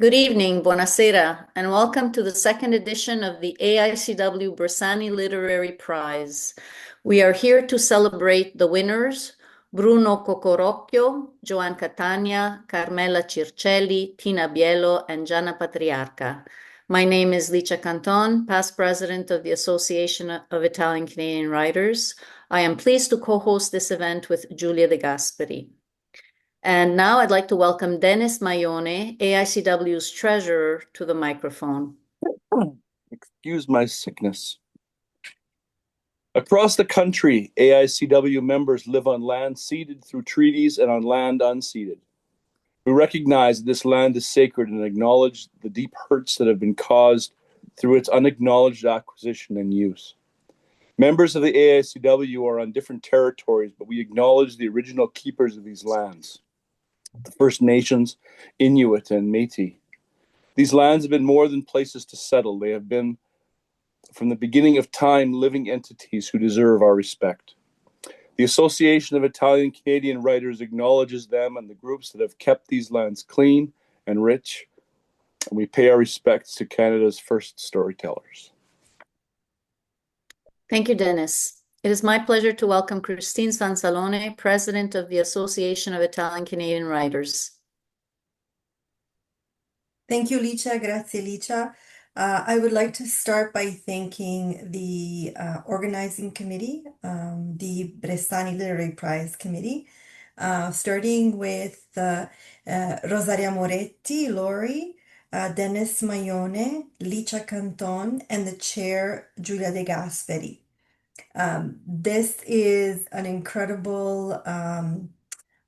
Good evening, buonasera, and welcome to the second edition of the AICW-Bressani Literary Prize. We are here to celebrate the winners, Bruno Cocorocchio, JoAnn Catania, Carmela Circelli, Tina Biello, and Gianna Patriarca. My name is Licia Canton, past president of the Association of Italian Canadian Writers. I am pleased to co-host this event with Giulia De Gasperi. And now I'd like to welcome Dennis Maione, AICW's treasurer, to the microphone. Excuse my sickness. Across the country, AICW members live on land ceded through treaties and on land unceded. We recognize that this land is sacred and acknowledge the deep hurts that have been caused through its unacknowledged acquisition and use. Members of the AICW are on different territories, but we acknowledge the original keepers of these lands, the First Nations, Inuit, and Métis. These lands have been more than places to settle. They have been, from the beginning of time, living entities who deserve our respect. The Association of Italian Canadian Writers acknowledges them and the groups that have kept these lands clean and rich, and we pay our respects to Canada's first storytellers. Thank you, Dennis. It is my pleasure to welcome Christine Sansalone, president of the Association of Italian Canadian Writers. Thank you, Licia. Grazie, Licia. I would like to start by thanking the organizing committee, the Bressani Literary Prize Committee, starting with Rosaria Moretti, Lori, Dennis Maione, Licia Canton, and the chair, Giulia De Gasperi. This is an incredible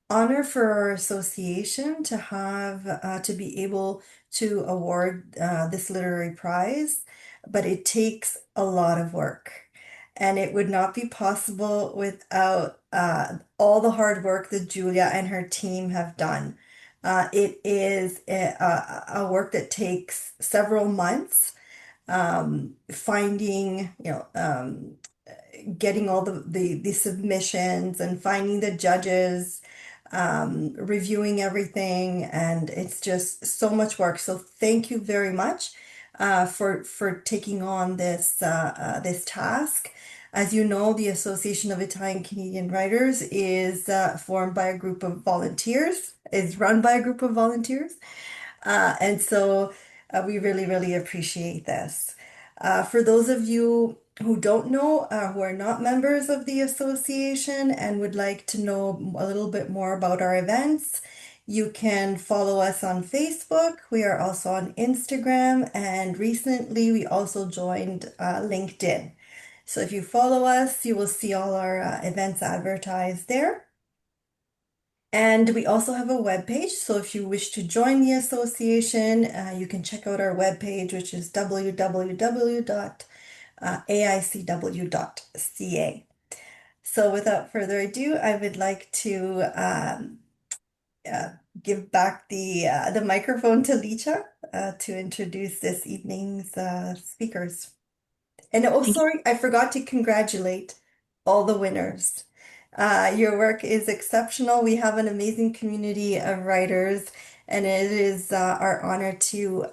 honor for our association to have to be able to award this literary prize, but it takes a lot of work, and it would not be possible without all the hard work that Giulia and her team have done. It is a work that takes several months, finding, getting all the submissions and finding the judges, reviewing everything, and it's just so much work. So thank you very much for taking on this task. As you know, the Association of Italian Canadian Writers is formed by a group of volunteers, is run by a group of volunteers, and so we really, really appreciate this. For those of you who don't know, who are not members of the association and would like to know a little bit more about our events, you can follow us on Facebook. We are also on Instagram, and recently we also joined LinkedIn. So if you follow us, you will see all our events advertised there. And we also have a webpage. So if you wish to join the association, you can check out our webpage, which is www.aicw.ca. So without further ado, I would like to give back the microphone to Licia to introduce this evening's speakers. And oh, sorry, I forgot to congratulate all the winners. Your work is exceptional. We have an amazing community of writers, and it is our honor to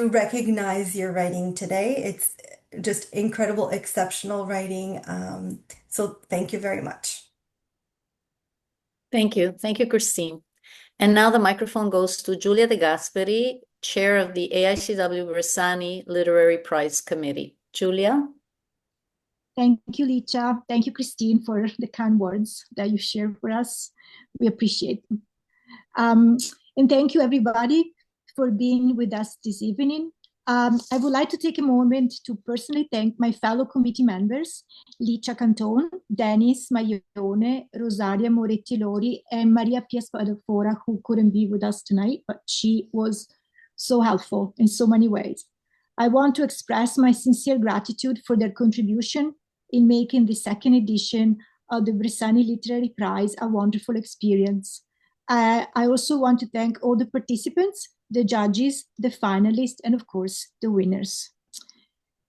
recognize your writing today. It's just incredible, exceptional writing. So thank you very much. Thank you. Thank you, Christine. And now the microphone goes to Giulia De Gasperi, chair of the AICW-Bressani Literary Prize Committee. Giulia? Thank you, Licia. Thank you, Christine, for the kind words that you shared for us. We appreciate them. And thank you, everybody, for being with us this evening. I would like to take a moment to personally thank my fellow committee members, Licia Canton, Dennis Maione, Rosaria Moretti Lori, and Maria Pia Spadafora, who couldn't be with us tonight, but she was so helpful in so many ways. I want to express my sincere gratitude for their contribution in making the second edition of the Bressani Literary Prize a wonderful experience. I also want to thank all the participants, the judges, the finalists, and of course, the winners.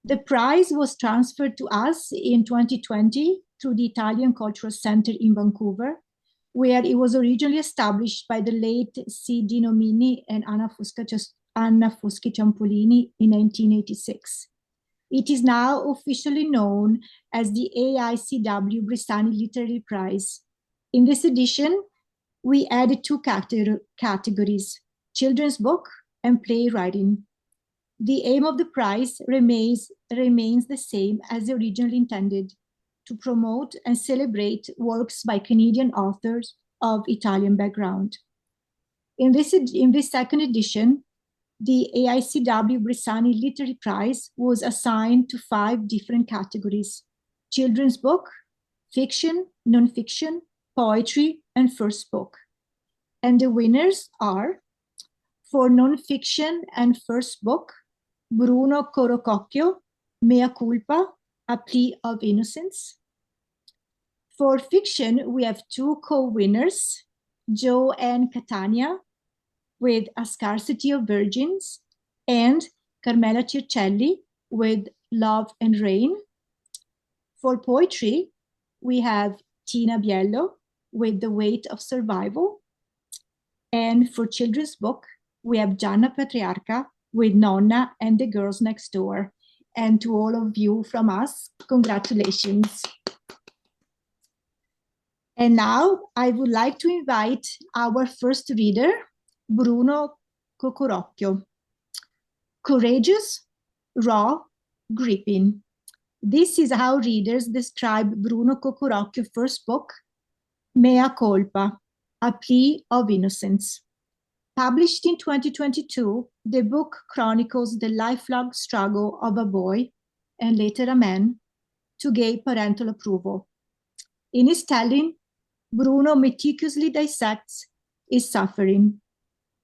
The prize was transferred to us in 2020 through the Italian Cultural Center in Vancouver, where it was originally established by the late C.D. Nomini and Anna Foschi Ciampolini in 1986. It is now officially known as the AICW-Bressani Literary Prize. In this edition, we added two categories, children's book and playwriting. The aim of the prize remains the same as originally intended, to promote and celebrate works by Canadian authors of Italian background. In this second edition, the AICW-Bressani Literary Prize was assigned to 5 different categories: children's book, fiction, nonfiction, poetry, and first book. And the winners are, for nonfiction and first book, Bruno Cocorocchio, Mea Culpa, A Plea of Innocence. For fiction, we have 2 co-winners, JoAnn Catania, with A Scarcity of Virgins, and Carmela Circelli with Love and Rain. For poetry, we have Tina Biello with The Weight of Survival. And for children's book, we have Gianna Patriarca with Nonna and the Girls Next Door. And to all of you from us, congratulations. And now I would like to invite our first reader, Bruno Cocorocchio. Courageous, raw, gripping. This is how readers describe Bruno Cocorocchio's first book, Mea Culpa, A Plea of Innocence. Published in 2022, the book chronicles the lifelong struggle of a boy, and later a man, to gain parental approval. In his telling, Bruno meticulously dissects his suffering.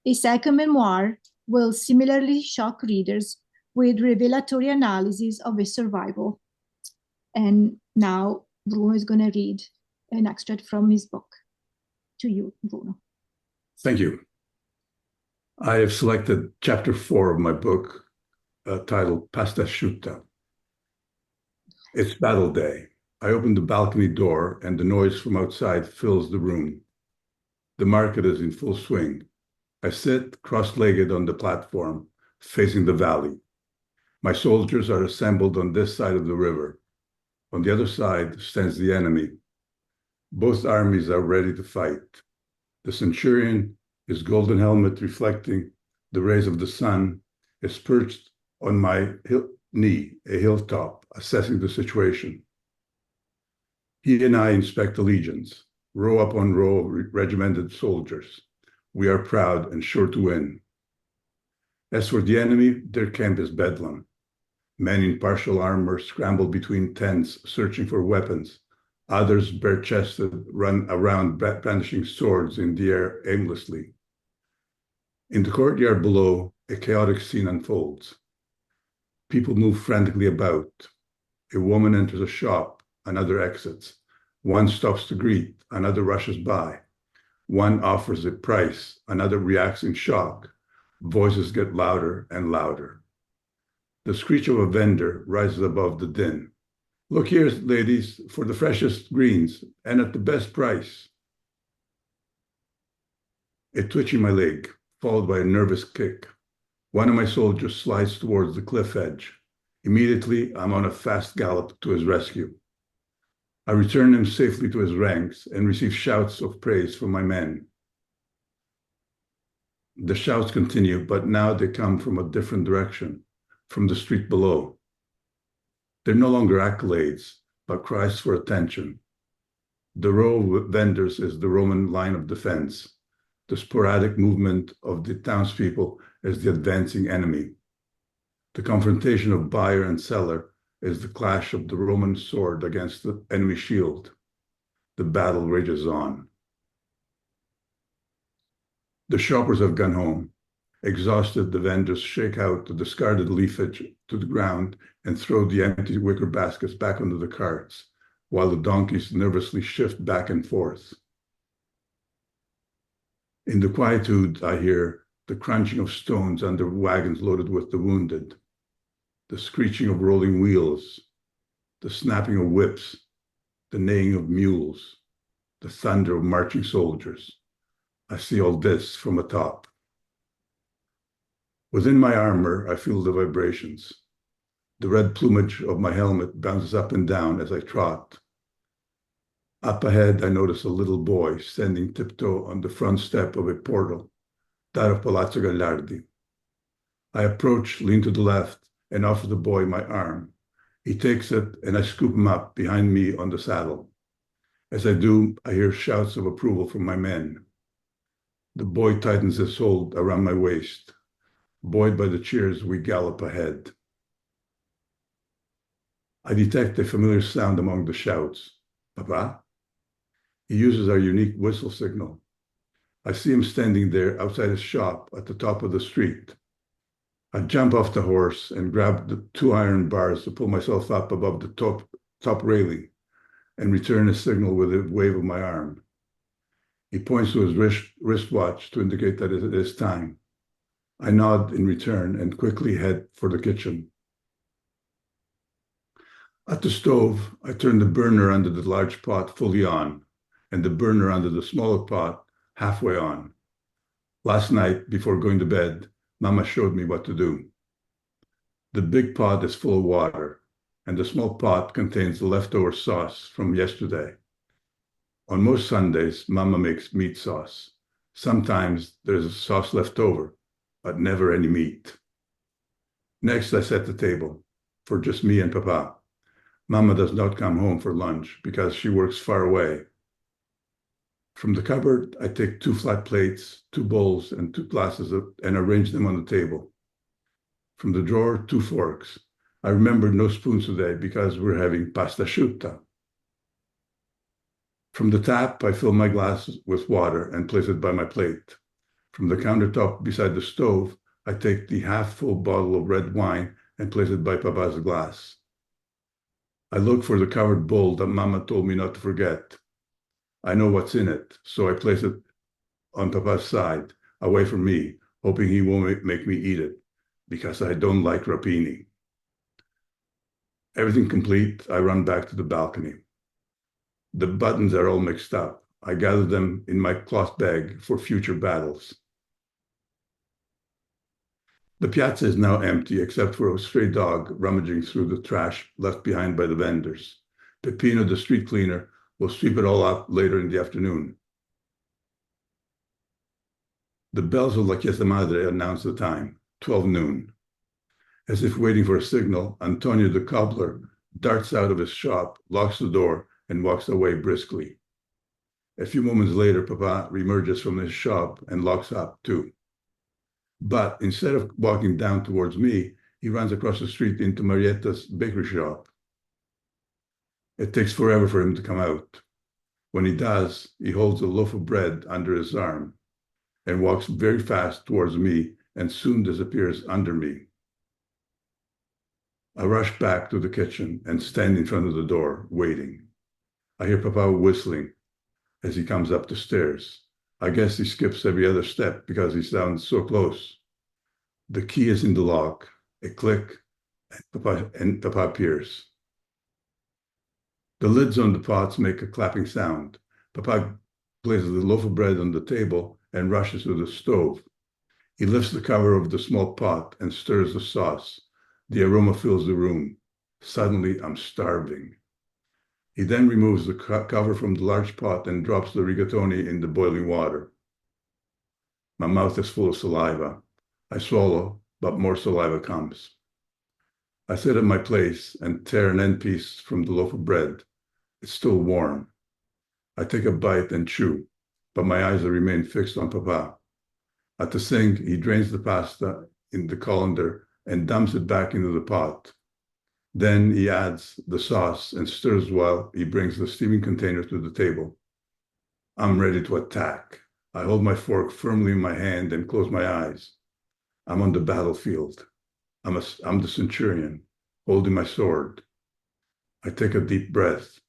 His second memoir will similarly shock readers with revelatory analysis of his survival. And now Bruno is going to read an extract from his book. To you, Bruno. Thank you. I have selected chapter 4 of my book, titled Pasta Asciutta. It's battle day. I open the balcony door and the noise from outside fills the room. The market is in full swing. I sit cross-legged on the platform, facing the valley. My soldiers are assembled on this side of the river. On the other side stands the enemy. Both armies are ready to fight. The centurion, his golden helmet reflecting the rays of the sun, is perched on my knee, a hilltop, assessing the situation. He and I inspect the legions, row upon row of regimented soldiers. We are proud and sure to win. As for the enemy, their camp is bedlam. Men in partial armor scramble between tents, searching for weapons. Others, bare-chested, run around brandishing swords in the air aimlessly. In the courtyard below, a chaotic scene unfolds. People move frantically about. A woman enters a shop, another exits. One stops to greet, another rushes by. One offers a price, another reacts in shock. Voices get louder and louder. The screech of a vendor rises above the din. Look here, ladies, for the freshest greens and at the best price. A twitch in my leg, followed by a nervous kick. One of my soldiers slides towards the cliff edge. Immediately, I'm on a fast gallop to his rescue. I return him safely to his ranks and receive shouts of praise from my men. The shouts continue, but now they come from a different direction, from the street below. They're no longer accolades, but cries for attention. The row of vendors is the Roman line of defense. The sporadic movement of the townspeople is the advancing enemy. The confrontation of buyer and seller is the clash of the Roman sword against the enemy shield. The battle rages on. The shoppers have gone home. Exhausted, the vendors shake out the discarded leafage to the ground and throw the empty wicker baskets back onto the carts, while the donkeys nervously shift back and forth. In the quietude, I hear the crunching of stones under wagons loaded with the wounded, the screeching of rolling wheels, the snapping of whips, the neighing of mules, the thunder of marching soldiers. I see all this from atop. Within my armor, I feel the vibrations. The red plumage of my helmet bounces up and down as I trot. Up ahead, I notice a little boy standing tiptoe on the front step of a portal, that of Palazzo Gallardi. I approach, lean to the left, and offer the boy my arm. He takes it, and I scoop him up behind me on the saddle. As I do, I hear shouts of approval from my men. The boy tightens his hold around my waist. Buoyed by the cheers, we gallop ahead. I detect a familiar sound among the shouts. Papa? He uses our unique whistle signal. I see him standing there outside his shop at the top of the street. I jump off the horse and grab the 2 iron bars to pull myself up above the top railing and return his signal with a wave of my arm. He points to his wristwatch to indicate that it is time. I nod in return and quickly head for the kitchen. At the stove, I turn the burner under the large pot fully on and the burner under the smaller pot halfway on. Last night, before going to bed, Mama showed me what to do. The big pot is full of water, and the small pot contains the leftover sauce from yesterday. On most Sundays, Mama makes meat sauce. Sometimes there's a sauce left over, but never any meat. Next, I set the table for just me and Papa. Mama does not come home for lunch because she works far away. From the cupboard, I take 2 flat plates, 2 bowls, and 2 glasses and arrange them on the table. From the drawer, 2 forks. I remembered no spoons today because we're having pasta asciutta. From the tap, I fill my glass with water and place it by my plate. From the countertop beside the stove, I take the half-full bottle of red wine and place it by Papa's glass. I look for the covered bowl that Mama told me not to forget. I know what's in it, so I place it on Papa's side, away from me, hoping he won't make me eat it, because I don't like rapini. Everything complete, I run back to the balcony. The buttons are all mixed up. I gather them in my cloth bag for future battles. The piazza is now empty, except for a stray dog rummaging through the trash left behind by the vendors. Peppino, the street cleaner, will sweep it all up later in the afternoon. The bells of La Chiesa Madre announce the time, 12 noon. As if waiting for a signal, Antonio the cobbler darts out of his shop, locks the door, and walks away briskly. A few moments later, Papa reemerges from his shop and locks up too. But instead of walking down towards me, he runs across the street into Marietta's bakery shop. It takes forever for him to come out. When he does, he holds a loaf of bread under his arm and walks very fast towards me and soon disappears under me. I rush back to the kitchen and stand in front of the door, waiting. I hear Papa whistling as he comes up the stairs. I guess he skips every other step because he sounds so close. The key is in the lock, a click, and Papa appears. The lids on the pots make a clapping sound. Papa places the loaf of bread on the table and rushes to the stove. He lifts the cover of the small pot and stirs the sauce. The aroma fills the room. Suddenly, I'm starving. He then removes the cover from the large pot and drops the rigatoni in the boiling water. My mouth is full of saliva. I swallow, but more saliva comes. I sit at my place and tear an end piece from the loaf of bread. It's still warm. I take a bite and chew, but my eyes remain fixed on Papa. At the sink, he drains the pasta in the colander and dumps it back into the pot. Then he adds the sauce and stirs while he brings the steaming container to the table. I'm ready to attack. I hold my fork firmly in my hand and close my eyes. I'm on the battlefield. I'm the centurion, holding my sword. I take a deep breath,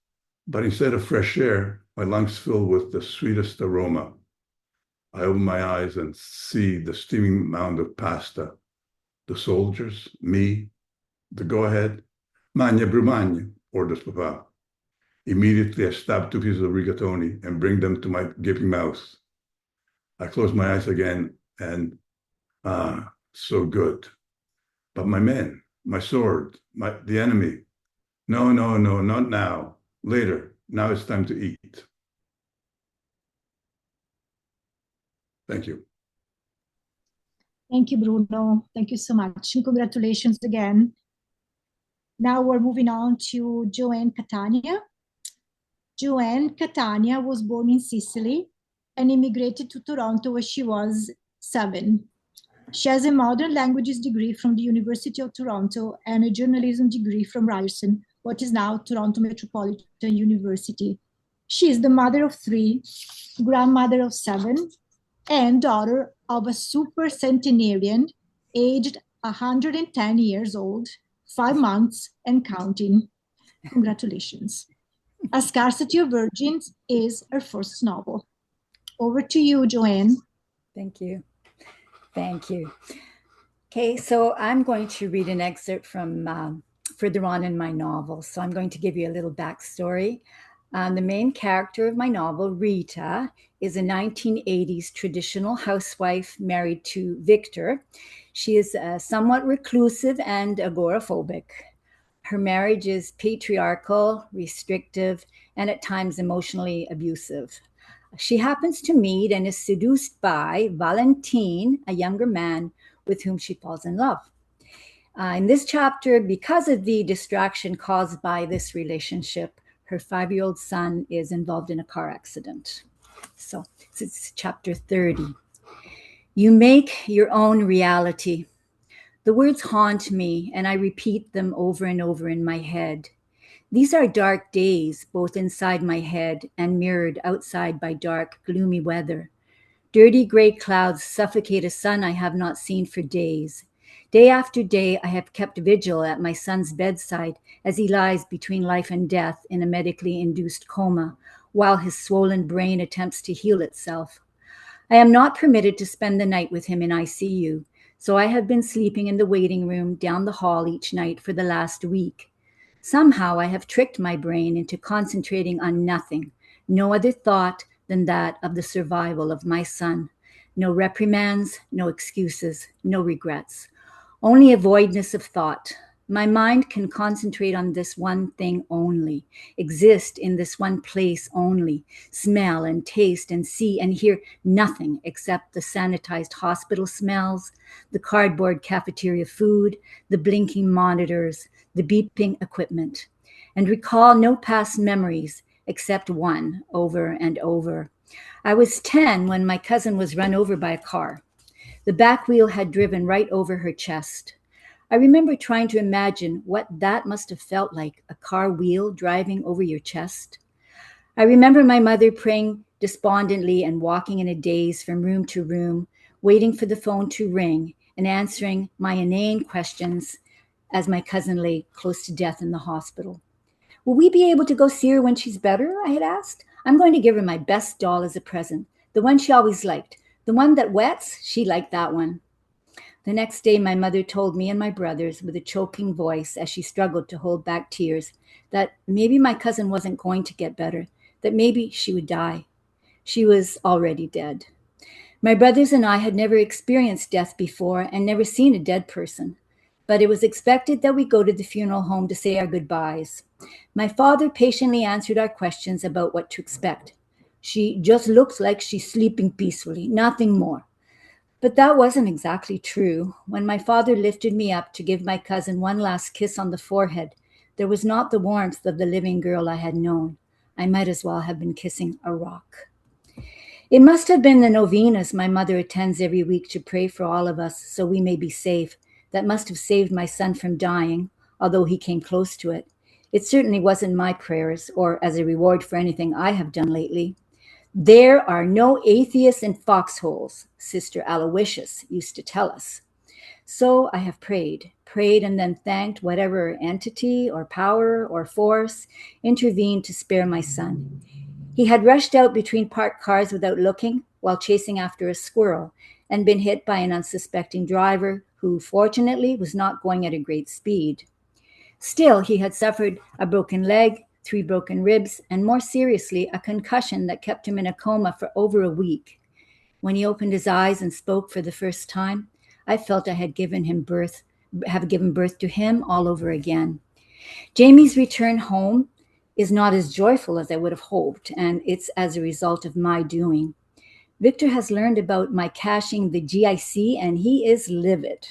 but instead of fresh air, my lungs fill with the sweetest aroma. I open my eyes and see the steaming mound of pasta, the soldiers, me, the go-ahead. Magna Brumagna, orders Papa. Immediately, I stab 2 pieces of rigatoni and bring them to my gaping mouth. I close my eyes again and, so good. But my men, my sword, the enemy. No, no, no, not now. Later. Now it's time to eat. Thank you. Thank you, Bruno. Thank you so much. And congratulations again. Now we're moving on to JoAnn Catania. JoAnn Catania was born in Sicily and immigrated to Toronto when she was 7. She has a modern languages degree from the University of Toronto and a journalism degree from Ryerson, what is now Toronto Metropolitan University. She is the mother of 3, grandmother of 7, and daughter of a super centenarian aged 110 years old, 5 months and counting. Congratulations. A Scarcity of Virgins is her first novel. Over to you, JoAnn. Thank you. Thank you. Okay, so I'm going to read an excerpt from further on in my novel. So I'm going to give you a little backstory. The main character of my novel, Rita, is a 1980s traditional housewife married to Victor. She is somewhat reclusive and agoraphobic. Her marriage is patriarchal, restrictive, and at times emotionally abusive. She happens to meet and is seduced by Valentin, a younger man with whom she falls in love. In this chapter, because of the distraction caused by this relationship, her 5-year-old son is involved in a car accident. So it's chapter 30. You make your own reality. The words haunt me, and I repeat them over and over in my head. These are dark days, both inside my head and mirrored outside by dark, gloomy weather. Dirty gray clouds suffocate a sun I have not seen for days. Day after day, I have kept vigil at my son's bedside as he lies between life and death in a medically induced coma, while his swollen brain attempts to heal itself. I am not permitted to spend the night with him in ICU, so I have been sleeping in the waiting room down the hall each night for the last week. Somehow I have tricked my brain into concentrating on nothing, no other thought than that of the survival of my son. No reprimands, no excuses, no regrets. Only a voidness of thought. My mind can concentrate on this one thing only, exist in this one place only, smell and taste and see and hear nothing except the sanitized hospital smells, the cardboard cafeteria food, the blinking monitors, the beeping equipment, and recall no past memories except one over and over. I was 10 when my cousin was run over by a car. The back wheel had driven right over her chest. I remember trying to imagine what that must have felt like, a car wheel driving over your chest. I remember my mother praying despondently and walking in a daze from room to room, waiting for the phone to ring and answering my inane questions as my cousin lay close to death in the hospital. Will we be able to go see her when she's better? I had asked. I'm going to give her my best doll as a present, the one she always liked. The one that wets, she liked that one. The next day, my mother told me and my brothers with a choking voice as she struggled to hold back tears that maybe my cousin wasn't going to get better, that maybe she would die. She was already dead. My brothers and I had never experienced death before and never seen a dead person, but it was expected that we go to the funeral home to say our goodbyes. My father patiently answered our questions about what to expect. She just looks like she's sleeping peacefully, nothing more. But that wasn't exactly true. When my father lifted me up to give my cousin one last kiss on the forehead, there was not the warmth of the living girl I had known. I might as well have been kissing a rock. It must have been the novenas my mother attends every week to pray for all of us so we may be safe that must have saved my son from dying, although he came close to it. It certainly wasn't my prayers or as a reward for anything I have done lately. There are no atheists in foxholes, Sister Aloysius used to tell us. So I have prayed and then thanked whatever entity or power or force intervened to spare my son. He had rushed out between parked cars without looking while chasing after a squirrel and been hit by an unsuspecting driver who fortunately was not going at a great speed. Still, he had suffered a broken leg, 3 broken ribs, and more seriously, a concussion that kept him in a coma for over a week. When he opened his eyes and spoke for the first time, I felt I had given birth to him all over again. Jamie's return home is not as joyful as I would have hoped, and it's as a result of my doing. Victor has learned about my cashing the GIC, and he is livid.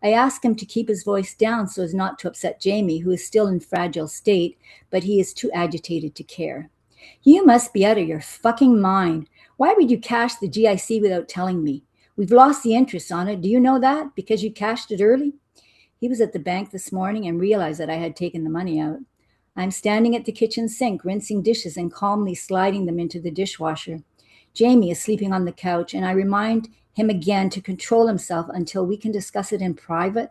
I asked him to keep his voice down so as not to upset Jamie, who is still in fragile state, but he is too agitated to care. You must be out of your fucking mind. Why would you cash the GIC without telling me? We've lost the interest on it. Do you know that? Because you cashed it early? He was at the bank this morning and realized that I had taken the money out. I'm standing at the kitchen sink, rinsing dishes and calmly sliding them into the dishwasher. Jamie is sleeping on the couch, and I remind him again to control himself until we can discuss it in private.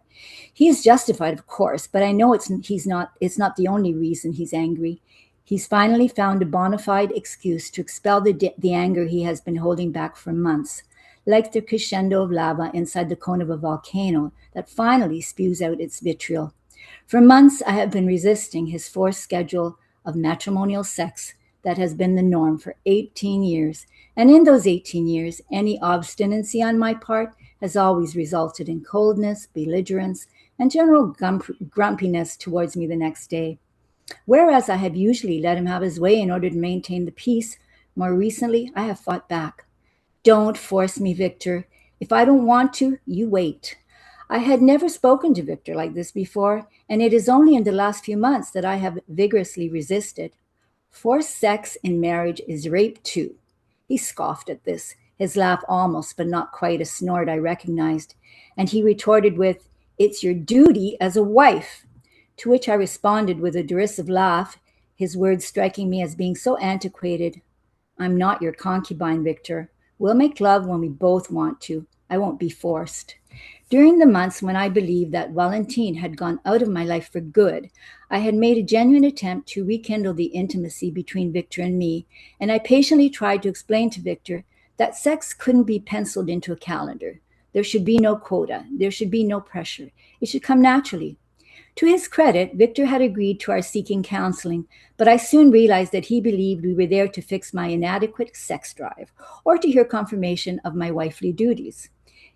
He is justified, of course, but I know it's not the only reason he's angry. He's finally found a bona fide excuse to expel the anger he has been holding back for months, like the crescendo of lava inside the cone of a volcano that finally spews out its vitriol. For months, I have been resisting his forced schedule of matrimonial sex that has been the norm for 18 years. And in those 18 years, any obstinacy on my part has always resulted in coldness, belligerence, and general grumpiness towards me the next day. Whereas I have usually let him have his way in order to maintain the peace, more recently I have fought back. Don't force me, Victor. If I don't want to, you wait. I had never spoken to Victor like this before, and it is only in the last few months that I have vigorously resisted. Forced sex in marriage is rape too. He scoffed at this, his laugh almost but not quite a snort I recognized, and he retorted with, "It's your duty as a wife." To which I responded with a derisive laugh, his words striking me as being so antiquated. "I'm not your concubine, Victor. We'll make love when we both want to. I won't be forced." During the months when I believed that Valentine had gone out of my life for good, I had made a genuine attempt to rekindle the intimacy between Victor and me, and I patiently tried to explain to Victor that sex couldn't be penciled into a calendar. There should be no quota. There should be no pressure. It should come naturally. To his credit, Victor had agreed to our seeking counseling, but I soon realized that he believed we were there to fix my inadequate sex drive or to hear confirmation of my wifely duties.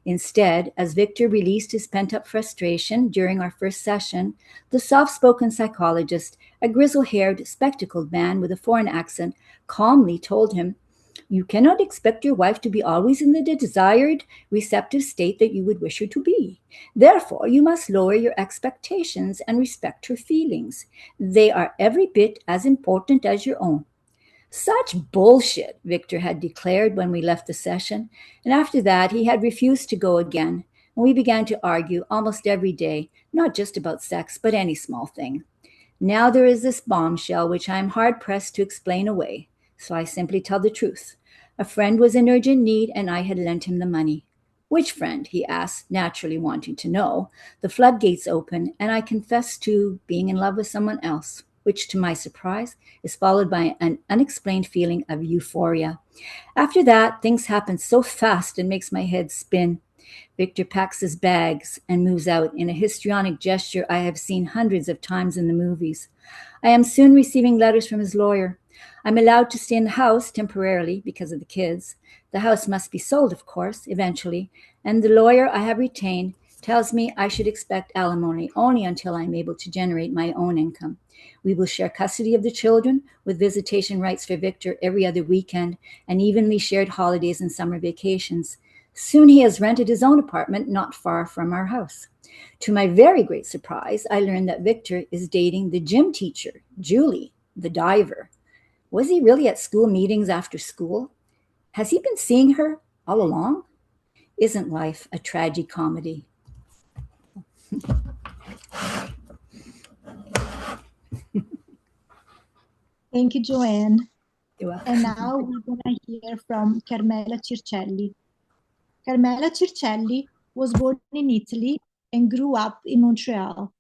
Instead, as Victor released his pent-up frustration during our first session, the soft-spoken psychologist, a grizzle-haired, spectacled man with a foreign accent, calmly told him, "You cannot expect your wife to be always in the desired, receptive state that you would wish her to be. Therefore, you must lower your expectations and respect her feelings. They are every bit as important as your own." Such bullshit, Victor had declared when we left the session, and after that he had refused to go again, and we began to argue almost every day, not just about sex, but any small thing. Now there is this bombshell which I am hard-pressed to explain away, so I simply tell the truth. A friend was in urgent need, and I had lent him the money. "Which friend?" he asked, naturally wanting to know. The floodgates opened, and I confessed to being in love with someone else, which, to my surprise, is followed by an unexplained feeling of euphoria. After that, things happen so fast it makes my head spin. Victor packs his bags and moves out in a histrionic gesture I have seen hundreds of times in the movies. I am soon receiving letters from his lawyer. I'm allowed to stay in the house temporarily because of the kids. The house must be sold, of course, eventually, and the lawyer I have retained tells me I should expect alimony only until I'm able to generate my own income. We will share custody of the children with visitation rights for Victor every other weekend and evenly shared holidays and summer vacations. Soon he has rented his own apartment not far from our house. To my very great surprise, I learned that Victor is dating the gym teacher, Julie, the diver. Was he really at school meetings after school? Has he been seeing her all along? Isn't life a tragicomedy? Thank you, JoAnn. You're welcome. And now we're going to hear from Carmela Circelli. Carmela Circelli was born in Italy and grew up in Montreal.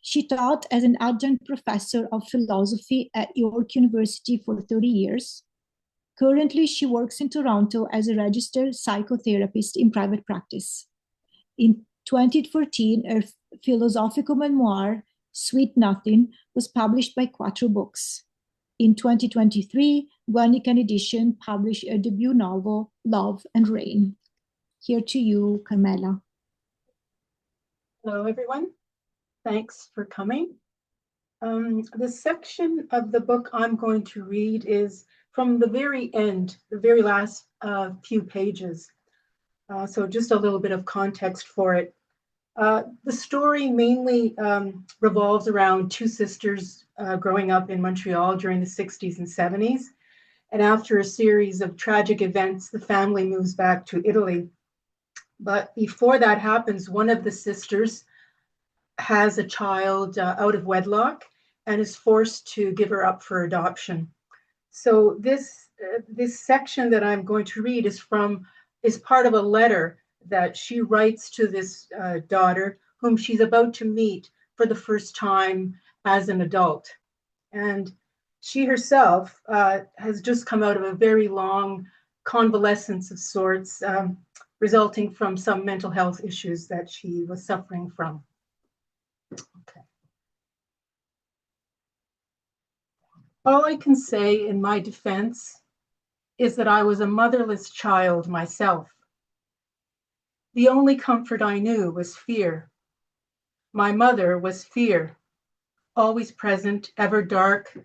She taught as an adjunct professor of philosophy at York University for 30 years. Currently, she works in Toronto as a registered psychotherapist in private practice. In 2014, her philosophical memoir, Sweet Nothing, was published by Quattro Books. In 2023, Guernican Edition published her debut novel, Love and Rain. Here to you, Carmela. Hello, everyone. Thanks for coming. The section of the book I'm going to read is from the very end, the very last few pages. So just a little bit of context for it. The story mainly revolves around two sisters growing up in Montreal during the 60s and 70s. And after a series of tragic events, the family moves back to Italy. But before that happens, one of the sisters has a child out of wedlock and is forced to give her up for adoption. So this section that I'm going to read is part of a letter that she writes to this daughter whom she's about to meet for the first time as an adult. And she herself has just come out of a very long convalescence of sorts, resulting from some mental health issues that she was suffering from. Okay. All I can say in my defense is that I was a motherless child myself. The only comfort I knew was fear. My mother was fear, always present, ever dark,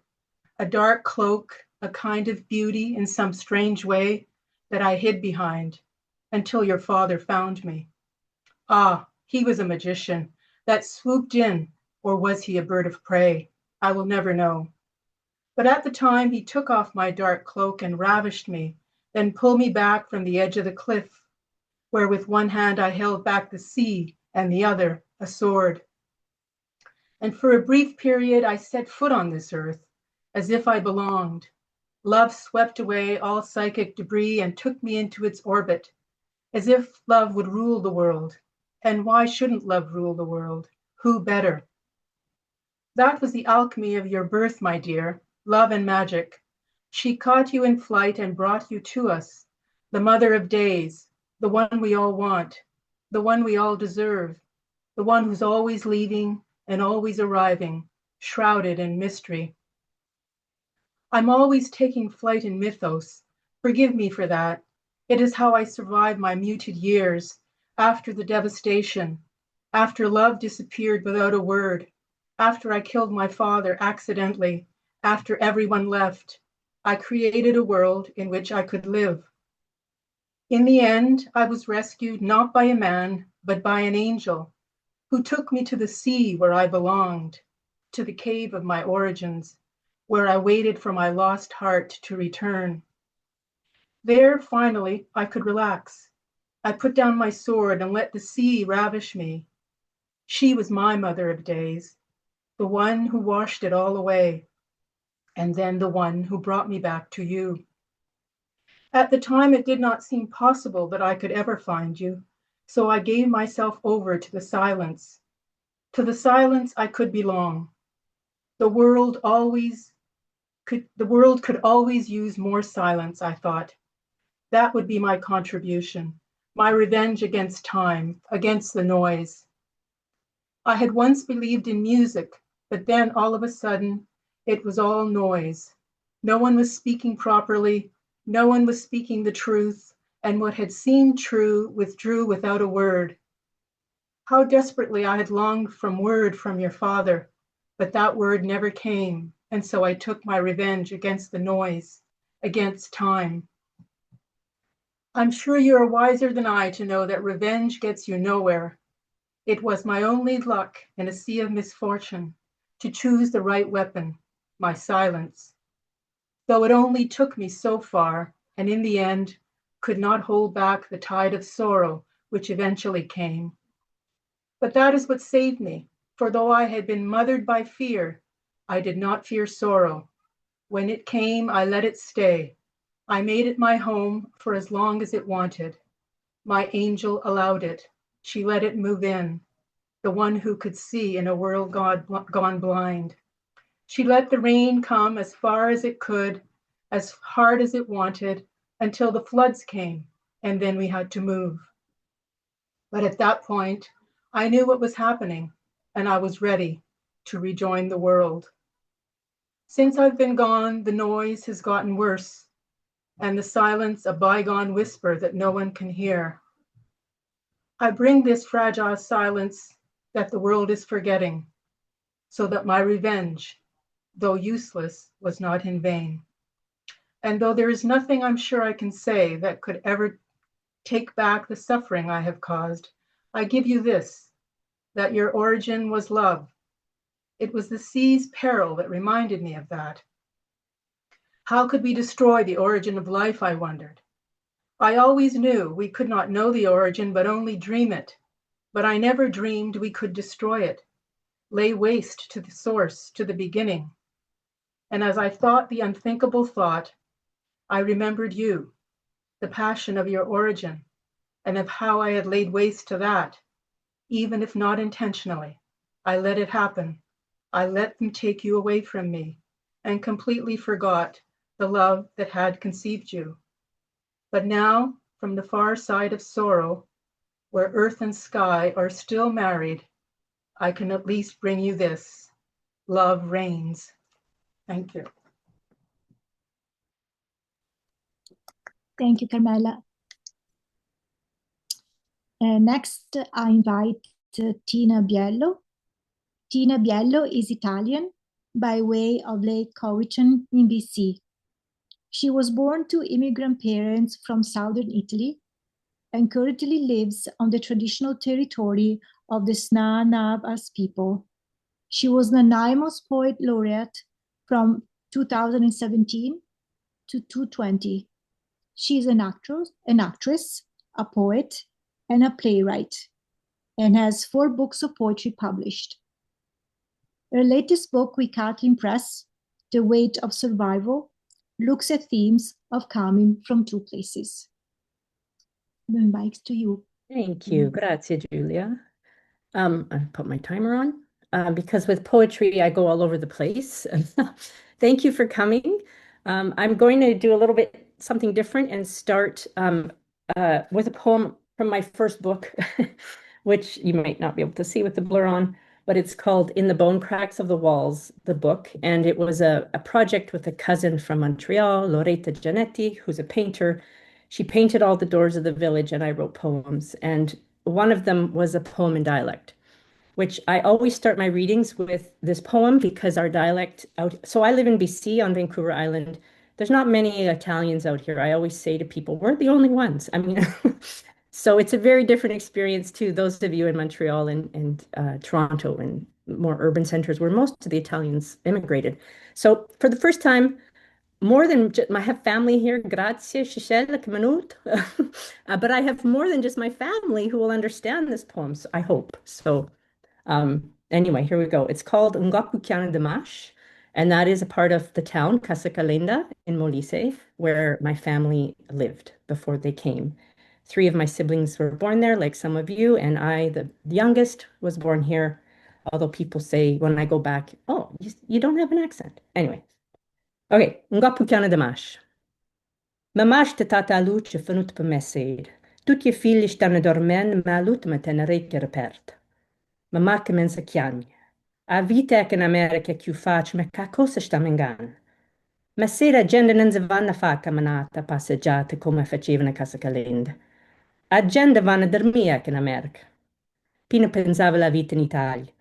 a dark cloak, a kind of beauty in some strange way that I hid behind until your father found me. Ah, he was a magician that swooped in, or was he a bird of prey? I will never know. But at the time he took off my dark cloak and ravished me, then pulled me back from the edge of the cliff, where with one hand I held back the sea and the other a sword. And for a brief period I set foot on this earth, as if I belonged. Love swept away all psychic debris and took me into its orbit, as if love would rule the world. And why shouldn't love rule the world? Who better? That was the alchemy of your birth, my dear, love and magic. She caught you in flight and brought you to us, the mother of days, the one we all want, the one we all deserve, the one who's always leaving and always arriving, shrouded in mystery. I'm always taking flight in mythos. Forgive me for that. It is how I survived my muted years, after the devastation, after love disappeared without a word, after I killed my father accidentally, after everyone left. I created a world in which I could live. In the end, I was rescued not by a man, but by an angel, who took me to the sea where I belonged, to the cave of my origins, where I waited for my lost heart to return. There, finally, I could relax. I put down my sword and let the sea ravish me. She was my mother of days, the one who washed it all away, and then the one who brought me back to you. At the time, it did not seem possible that I could ever find you, so I gave myself over to the silence. To the silence I could belong. The world could always use more silence, I thought. That would be my contribution, my revenge against time, against the noise. I had once believed in music, but then all of a sudden, it was all noise. No one was speaking properly, no one was speaking the truth, and what had seemed true withdrew without a word. How desperately I had longed for word from your father, but that word never came, and so I took my revenge against the noise, against time. I'm sure you are wiser than I to know that revenge gets you nowhere. It was my only luck in a sea of misfortune to choose the right weapon, my silence. Though it only took me so far, and in the end, could not hold back the tide of sorrow which eventually came. But that is what saved me, for though I had been mothered by fear, I did not fear sorrow. When it came, I let it stay. I made it my home for as long as it wanted. My angel allowed it. She let it move in, the one who could see in a world gone blind. She let the rain come as far as it could, as hard as it wanted, until the floods came, and then we had to move. But at that point, I knew what was happening, and I was ready to rejoin the world. Since I've been gone, the noise has gotten worse, and the silence a bygone whisper that no one can hear. I bring this fragile silence that the world is forgetting, so that my revenge, though useless, was not in vain. And though there is nothing I'm sure I can say that could ever take back the suffering I have caused, I give you this, that your origin was love. It was the sea's peril that reminded me of that. How could we destroy the origin of life, I wondered. I always knew we could not know the origin, but only dream it. But I never dreamed we could destroy it, lay waste to the source, to the beginning. And as I thought the unthinkable thought, I remembered you, the passion of your origin, and of how I had laid waste to that, even if not intentionally. I let it happen. I let them take you away from me, and completely forgot the love that had conceived you. But now, from the far side of sorrow, where earth and sky are still married, I can at least bring you this. Love reigns. Thank you. Thank you, Carmela. Next, I invite Tina Biello. Tina Biello is Italian by way of Lake Cowichan in BC. She was born to immigrant parents from southern Italy and currently lives on the traditional territory of the Sna Navas people. She was the Naimos Poet Laureate from 2017 to 2020. She is an actress, a poet, and a playwright, and has 4 books of poetry published. Her latest book with Kathleen Press, The Weight of Survival, looks at themes of coming from 2 places. The mic's to you. Thank you. Grazie, Giulia. I put my timer on because with poetry, I go all over the place. Thank you for coming. I'm going to do a little bit something different and start with a poem from my first book, which you might not be able to see with the blur on, but it's called In the Bone Cracks of the Walls, the book. And it was a project with a cousin from Montreal, Loretta Giannetti, who's a painter. She painted all the doors of the village and I wrote poems. And one of them was a poem in dialect, which I always start my readings with this poem because our dialect out. So I live in BC on Vancouver Island. There's not many Italians out here. I always say to people, we're the only ones. I mean, so it's a very different experience to those of you in Montreal and Toronto and more urban centers where most of the Italians immigrated. So for the first time, more than I have family here, grazie, Circelli, che minut. But I have more than just my family who will understand this poem, so I hope. So anyway, here we go. It's called Ngapukiana Damash, and that is a part of the town, Casa Calenda in Molise, where my family lived before they came. 3 of my siblings were born there, like some of you, and I, the youngest, was born here. Although people say when I go back, oh, you don't have an accent. Anyway. Ok, Ngapukiana Damash. Mamash te tata luce venut per messeid. Tutti I figli stanno dormendo, ma l'ultima tenerecchia repert. Mamma che mensa chiagna. A vita che in America più facile, ma che cosa sta mengando? Ma sera gente non si vanno a fare camminata, passeggiate come facevano a Casa Calenda. A gente vanno a dormire che in America. Pina pensava la vita in Italia,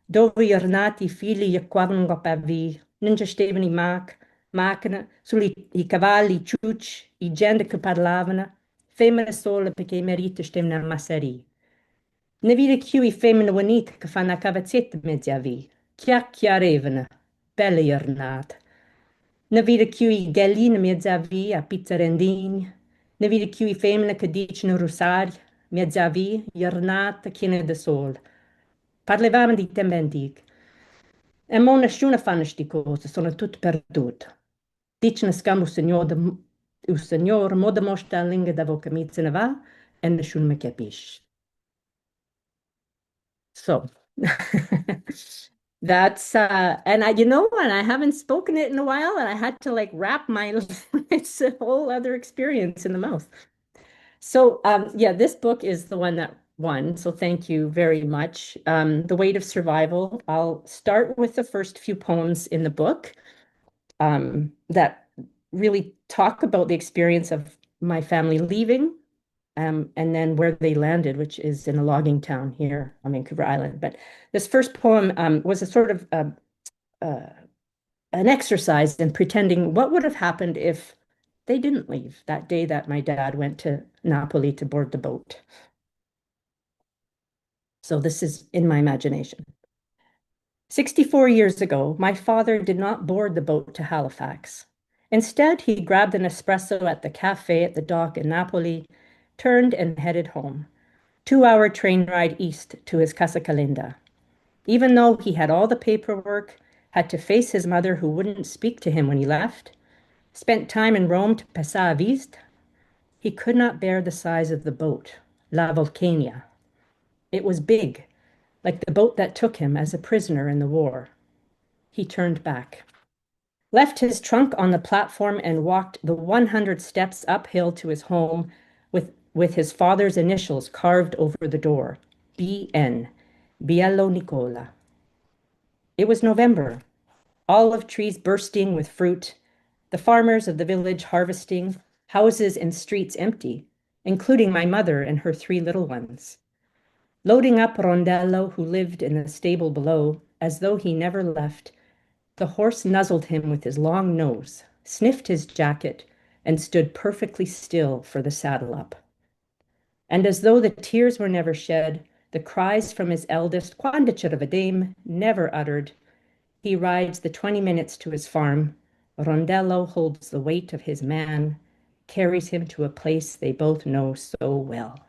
dove giornati i figli gli quadrano a via, non gestivano macchine, solo i cavalli, i ciucci, i gente che parlavano, femmine sole perché i mariti stavano al masseria. Ne vide più i femmine unite che fanno a cavazzetta mezzo a via, chiacchierevano, belle giornate. Ne vide più i gallini mezzo a via, a pizzarendini, ne vide più i femmine che dicono rosario, mezzo a via, giornate piene di sole. Parlavamo di tempi antichi. E mo nessuno fa queste cose, sono tutte perdute. Dicono scambio il Signore, mo dimostra la lingua da voce mi se ne va e nessuno mi capisce. So, that's, and and I haven't spoken it in a while and I had to like wrap it's a whole other experience in the mouth. So, yeah, this book is the one that won. So thank you very much. The Weight of Survival. I'll start with the first few poems in the book. that really talk about the experience of my family leaving, and then where they landed, which is in a logging town here on Vancouver Island. But this first poem was a sort of an exercise in pretending what would have happened if they didn't leave that day that my dad went to Napoli to board the boat. So this is in my imagination. 64 years ago, my father did not board the boat to Halifax. Instead, he grabbed an espresso at the cafe at the dock in Napoli, turned and headed home. 2-hour train ride east to his Casa Calinda. Even though he had all the paperwork, had to face his mother who wouldn't speak to him when he left, spent time in Rome to Passa Vista, he could not bear the size of the boat, La Vulcania. It was big, like the boat that took him as a prisoner in the war. He turned back, left his trunk on the platform and walked the 100 steps uphill to his home with his father's initials carved over the door, B.N., Biello Nicola. It was November, olive trees bursting with fruit, the farmers of the village harvesting, houses and streets empty, including my mother and her 3 little ones. Loading up Rondello, who lived in the stable below, as though he never left, the horse nuzzled him with his long nose, sniffed his jacket, and stood perfectly still for the saddle up. And as though the tears were never shed, the cries from his eldest, Quando c'era dame, never uttered, he rides the 20 minutes to his farm. Rondello holds the weight of his man, carries him to a place they both know so well.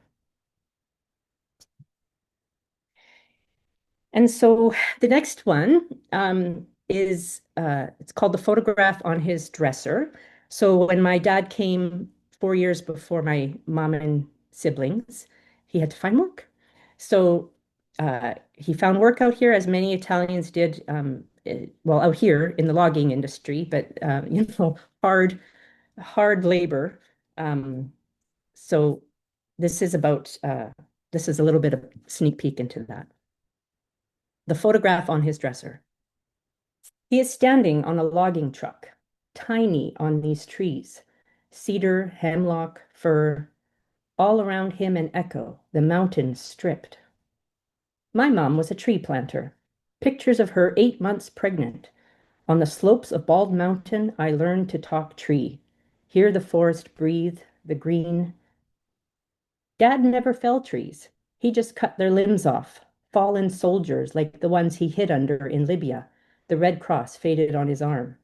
And so the next one is, it's called The Photograph on His Dresser. So when my dad came 4 years before my mom and siblings, he had to find work. So he found work out here, as many Italians did, well, out here in the logging industry, but, hard labor. So this is about, this is a little bit of sneak peek into that. The photograph on his dresser. He is standing on a logging truck, tiny on these trees, cedar, hemlock, fir, all around him an echo, the mountains stripped. My mom was a tree planter. Pictures of her 8 months pregnant. On the slopes of Bald Mountain, I learned to talk tree, hear the forest breathe, the green. Dad never fell trees. He just cut their limbs off, fallen soldiers like the ones he hid under in Libya, the Red Cross faded on his arm.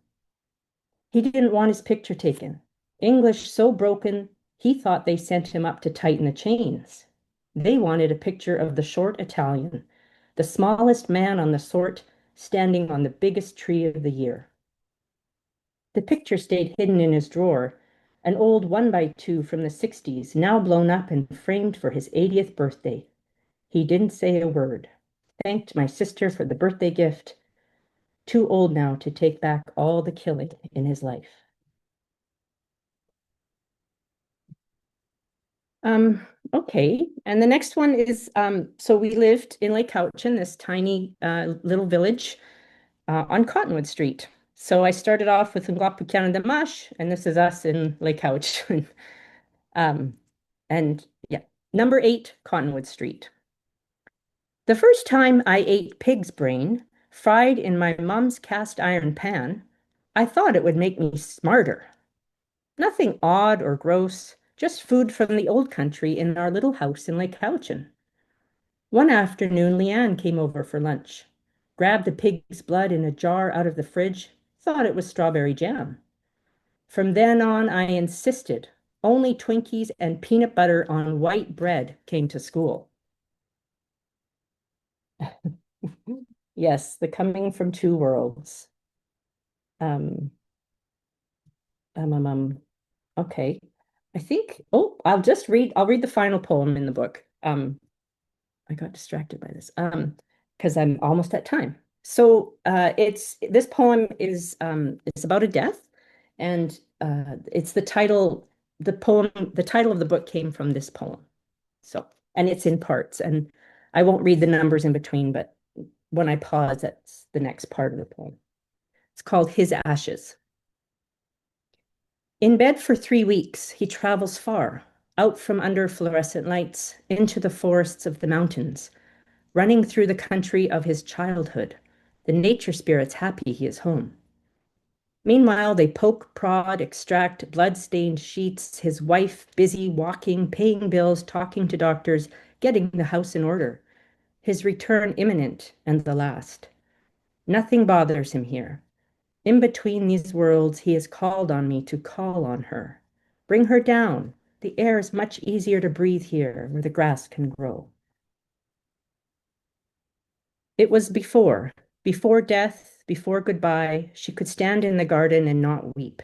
He didn't want his picture taken. English so broken, he thought they sent him up to tighten the chains. They wanted a picture of the short Italian, the smallest man on the sort, standing on the biggest tree of the year. The picture stayed hidden in his drawer, an old 1x2 from the 60s, now blown up and framed for his 80th birthday. He didn't say a word. Thanked my sister for the birthday gift. Too old now to take back all the killing in his life. Okay, and the next one is, so we lived in Lake Cowichan, this tiny little village on Cottonwood Street. So I started off with Ngwapu Canada Mash, and this is us in Lake Cowichan. And yeah, number 8, Cottonwood Street. The first time I ate pig's brain, fried in my mom's cast iron pan, I thought it would make me smarter. Nothing odd or gross, just food from the old country in our little house in Lake Cowichan. One afternoon, Leanne came over for lunch, grabbed the pig's blood in a jar out of the fridge, thought it was strawberry jam. From then on, I insisted only Twinkies and peanut butter on white bread came to school. Yes, the coming from 2 worlds. Okay. I think, I'll read the final poem in the book. I got distracted by this, because I'm almost at time. So this poem is it's about a death, and it's the title of the book came from this poem. So, and it's in parts, and I won't read the numbers in between, but when I pause, that's the next part of the poem. It's called His Ashes. In bed for 3 weeks, he travels far, out from under fluorescent lights, into the forests of the mountains, running through the country of his childhood, the nature spirits happy he is home. Meanwhile, they poke, prod, extract blood-stained sheets, his wife busy walking, paying bills, talking to doctors, getting the house in order. His return imminent and the last. Nothing bothers him here. In between these worlds, he has called on me to call on her. Bring her down. The air is much easier to breathe here, where the grass can grow. It was before death, before goodbye, she could stand in the garden and not weep.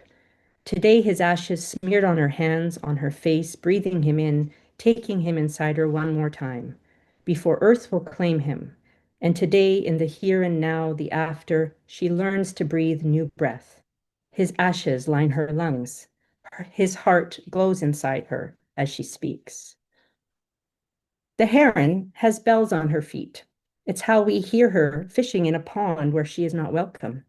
Today his ashes smeared on her hands, on her face, breathing him in, taking him inside her one more time, before earth will claim him. And today, in the here and now, the after, she learns to breathe new breath. His ashes line her lungs. His heart glows inside her as she speaks. The heron has bells on her feet. It's how we hear her fishing in a pond where she is not welcome.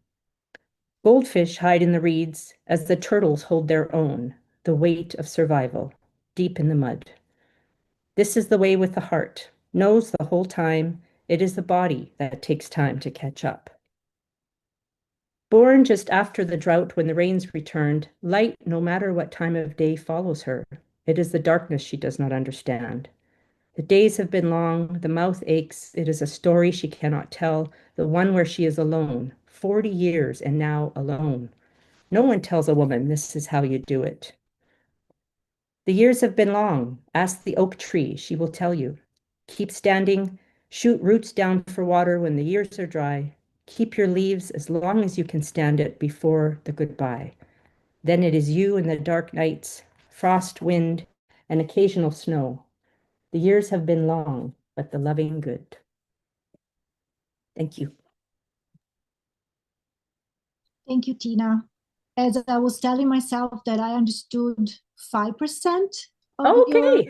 Goldfish hide in the reeds as the turtles hold their own, the weight of survival, deep in the mud. This is the way with the heart, knows the whole time it is the body that takes time to catch up. Born just after the drought when the rains returned, light, no matter what time of day, follows her. It is the darkness she does not understand. The days have been long, the mouth aches, it is a story she cannot tell, the one where she is alone, 40 years and now alone. No one tells a woman this is how you do it. The years have been long. Ask the oak tree, she will tell you. Keep standing, shoot roots down for water when the years are dry. Keep your leaves as long as you can stand it before the goodbye. Then it is you in the dark nights, frost, wind, and occasional snow. The years have been long, but the loving good. Thank you. Thank you, Tina. As I was telling myself that I understood 5% of your...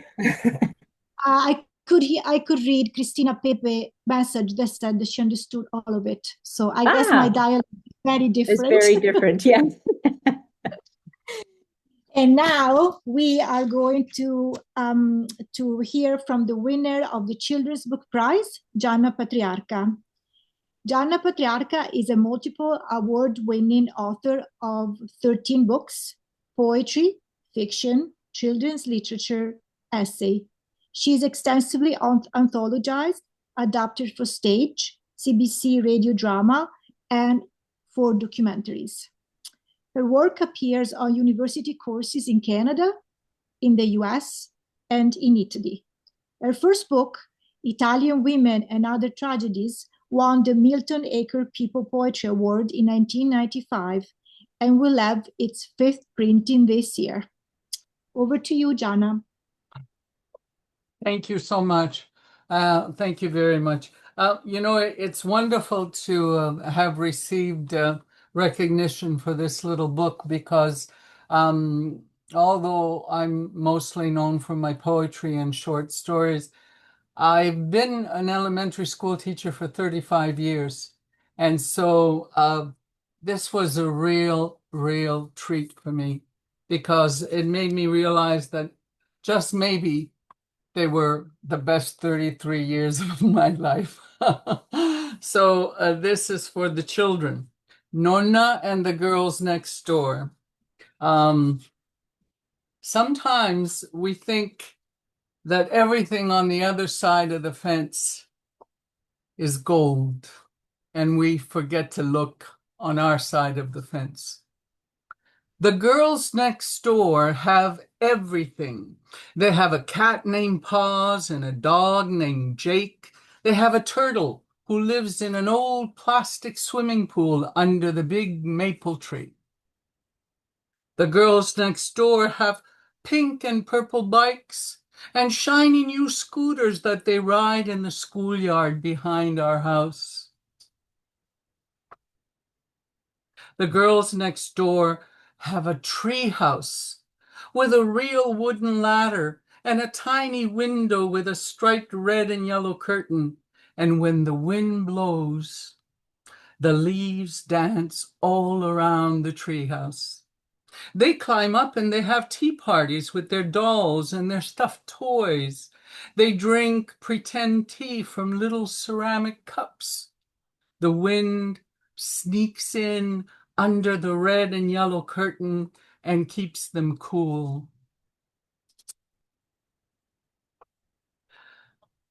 I could read Christina Pepe's message that said that she understood all of it. So I guess my dialogue is very different. It's very different, yeah. And now we are going to hear from the winner of the Children's Book Prize, Gianna Patriarca. Gianna Patriarca is a multiple award-winning author of 13 books, poetry, fiction, children's literature, essay. She is extensively anthologized, adapted for stage, CBC radio drama, and for documentaries. Her work appears on university courses in Canada, in the US, and in Italy. Her first book, Italian Women and Other Tragedies, won the Milton Aker People Poetry Award in 1995 and will have its 5th printing this year. Over to you, Gianna. Thank you so much. Thank you very much. It's wonderful to have received recognition for this little book because although I'm mostly known for my poetry and short stories, I've been an elementary school teacher for 35 years. And so this was a real treat for me because it made me realize that just maybe they were the best 33 years of my life. So this is for the children. Nonna and the Girls Next Door. Sometimes we think that everything on the other side of the fence is gold, and we forget to look on our side of the fence. The girls next door have everything. They have a cat named Paws and a dog named Jake. They have a turtle who lives in an old plastic swimming pool under the big maple tree. The girls next door have pink and purple bikes and shiny new scooters that they ride in the schoolyard behind our house. The girls next door have a tree house with a real wooden ladder and a tiny window with a striped red and yellow curtain. And when the wind blows, the leaves dance all around the tree house. They climb up and they have tea parties with their dolls and their stuffed toys. They drink pretend tea from little ceramic cups. The wind sneaks in under the red and yellow curtain and keeps them cool.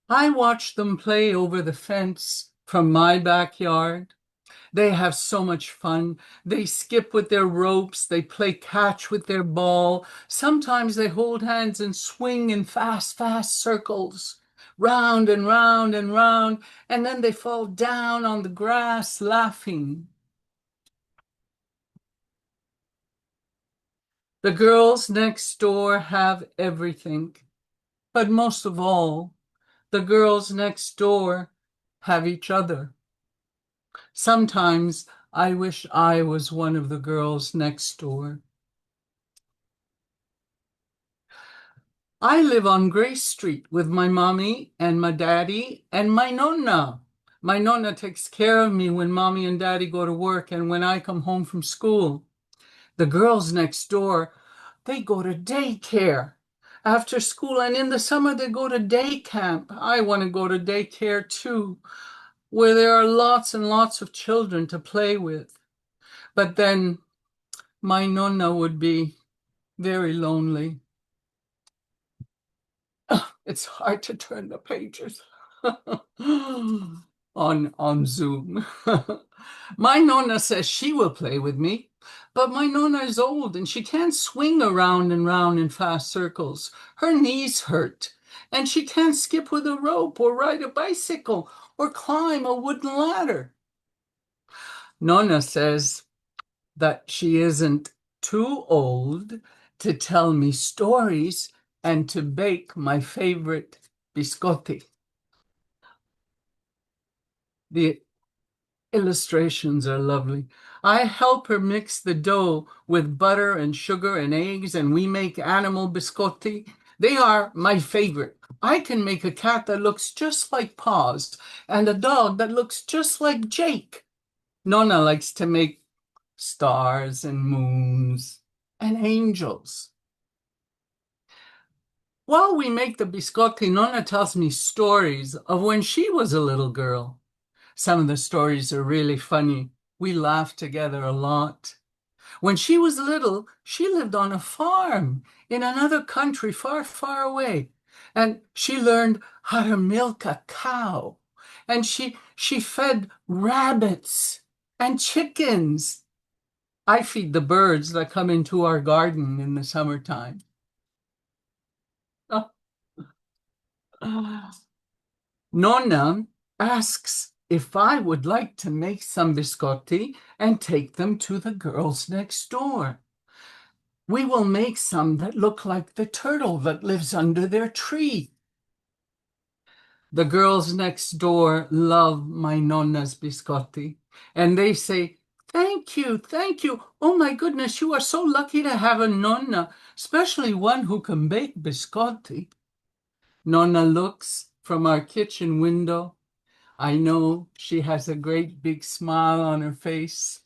I watch them play over the fence from my backyard. They have so much fun. They skip with their ropes. They play catch with their ball. Sometimes they hold hands and swing in fast, fast circles, round and round and round, and then they fall down on the grass laughing. The girls next door have everything, but most of all, the girls next door have each other. Sometimes I wish I was one of the girls next door. I live on Grace Street with my mommy and my daddy and my Nonna. My Nonna takes care of me when mommy and daddy go to work and when I come home from school. The girls next door, they go to daycare after school, and in the summer they go to day camp. I want to go to daycare too, where there are lots and lots of children to play with. But then my Nonna would be very lonely. It's hard to turn the pages on Zoom. My Nonna says she will play with me, but my Nonna is old and she can't swing around and round in fast circles. Her knees hurt, and she can't skip with a rope or ride a bicycle or climb a wooden ladder. Nonna says that she isn't too old to tell me stories and to bake my favorite biscotti. The illustrations are lovely. I help her mix the dough with butter and sugar and eggs, and we make animal biscotti. They are my favorite. I can make a cat that looks just like Paws and a dog that looks just like Jake. Nonna likes to make stars and moons and angels. While we make the biscotti, Nonna tells me stories of when she was a little girl. Some of the stories are really funny. We laugh together a lot. When she was little, she lived on a farm in another country far, far away. And she learned how to milk a cow. And she fed rabbits and chickens. I feed the birds that come into our garden in the summertime. Oh. Nonna asks if I would like to make some biscotti and take them to the girls next door. We will make some that look like the turtle that lives under their tree. The girls next door love my Nonna's biscotti, and they say, "Thank you, thank you. Oh my goodness, you are so lucky to have a Nonna, especially one who can bake biscotti." Nonna looks from our kitchen window. I know she has a great big smile on her face.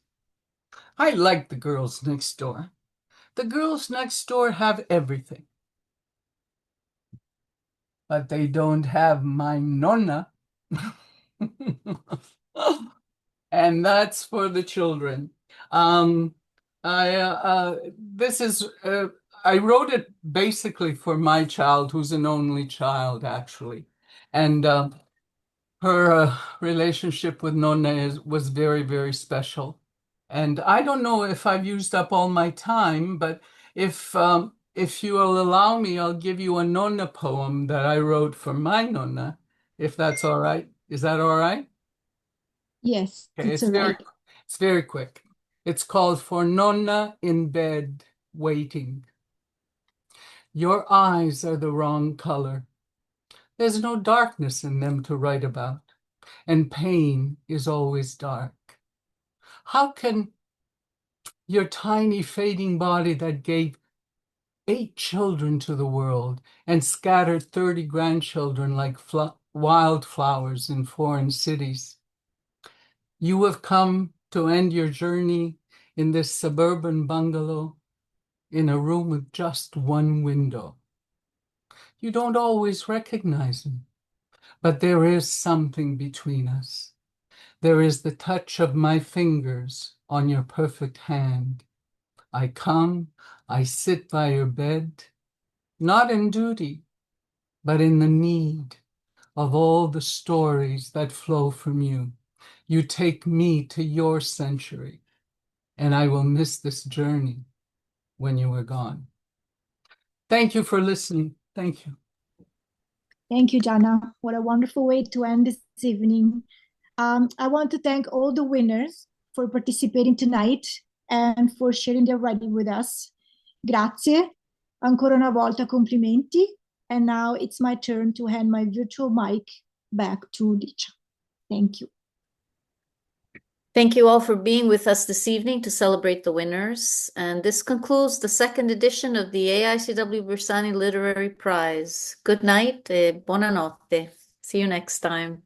I like the girls next door. The girls next door have everything. But they don't have my Nonna. And that's for the children. This is I wrote it basically for my child, who's an only child, actually, and her relationship with Nonna was very, very special. And I don't know if I've used up all my time, but if you will allow me, I'll give you a Nonna poem that I wrote for my Nonna, if that's all right. Is that all right? Yes, Okay, it's all right. it's very quick. It's called For Nonna in Bed Waiting. Your eyes are the wrong color. There's no darkness in them to write about, and pain is always dark. How can your tiny fading body that gave 8 children to the world and scattered 30 grandchildren like wildflowers in foreign cities? You have come to end your journey in this suburban bungalow in a room with just one window. You don't always recognize him, but there is something between us. There is the touch of my fingers on your perfect hand. I come, I sit by your bed, not in duty, but in the need of all the stories that flow from you. You take me to your century, and I will miss this journey when you are gone. Thank you for listening. Thank you. Thank you, Gianna. What a wonderful way to end this evening. I want to thank all the winners for participating tonight and for sharing their writing with us. Grazie. Ancora una volta complimenti. And now it's my turn to hand my virtual mic back to Licia. Thank you. Thank you all for being with us this evening to celebrate the winners. And this concludes the second edition of the AICW-Bressani Literary Prize. Good night e buonanotte. See you next time.